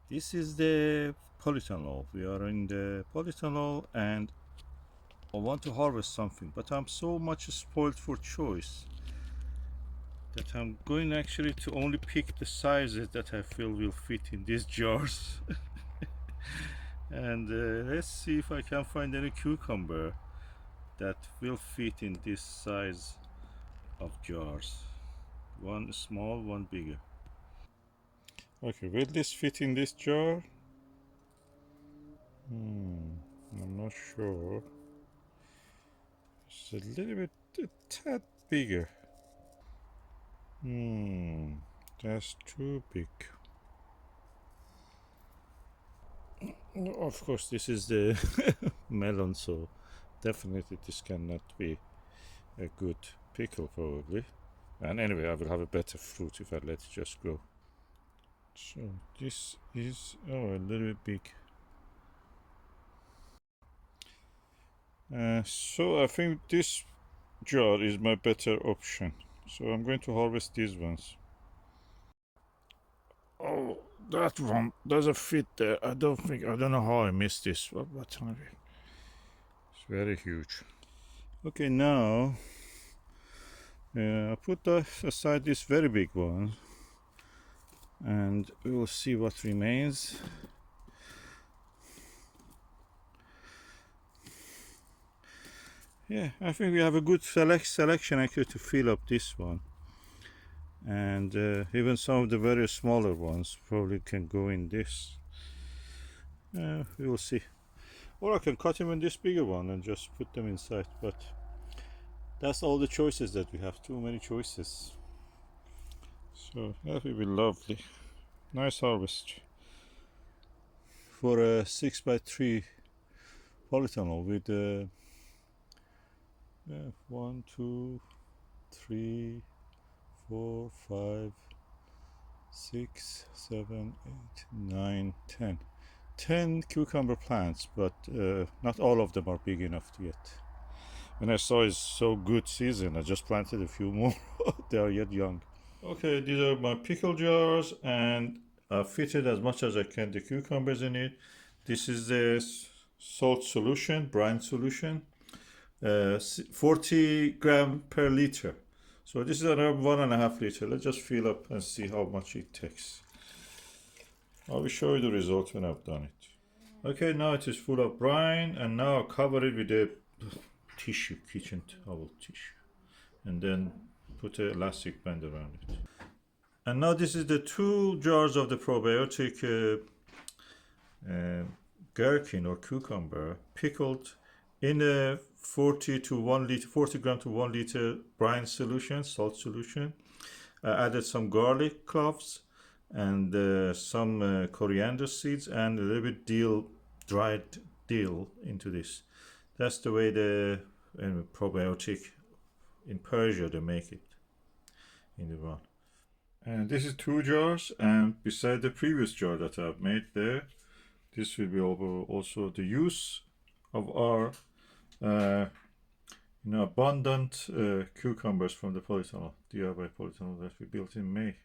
This is the polytunnel. We are in the polytunnel and I want to harvest something, but I'm so much spoiled for choice that I'm going actually to only pick the sizes that I feel will fit in these jars. And let's see if I can find any cucumber that will fit in this size of jars. One small, one bigger. Okay, will this fit in this jar? I'm not sure. It's a little bit, a tad bigger. That's too big. Of course, this is the melon, so definitely this cannot be a good pickle, probably. And anyway, I will have a better fruit if I let it just grow. So this is a little bit big. So I think this jar is my better option. So I'm going to harvest these ones. Oh, that one doesn't fit there. I don't know how I missed this. It's very huge. Okay, now I put aside this very big one and we will see what remains. Yeah, I think we have a good selection actually to fill up this one. And even some of the very smaller ones probably can go in this. We will see. Or I can cut even this bigger one and just put them inside, but that's all the choices that we have. Too many choices. So that will be lovely. Nice harvest for a 6x3 polytunnel with 1, 2, 3, 4, 5, 6, 7, 8, 9, 10. 10 cucumber plants, but not all of them are big enough to get. When I saw it's so good season, I just planted a few more. They are yet young. Okay, these are my pickle jars, and I fitted as much as I can the cucumbers in it. This is the salt solution, brine solution, 40 gram per liter. So this is around 1.5 liter. Let's just fill up and see how much it takes. I will show you the result when I've done it. Okay, now it is full of brine, and now I'll cover it with a tissue, kitchen towel tissue, and then put an elastic band around it. And now this is the 2 jars of the probiotic gherkin or cucumber pickled in a 40 gram to 1 liter brine solution, salt solution. I added some garlic cloves and some coriander seeds and a little bit dried dill into this. That's the way the probiotic in Persia they make it in Iran. And this is 2 jars, and beside the previous jar that I've made there, this will be also the use of our abundant cucumbers from the polytunnel, DIY polytunnel that we built in May.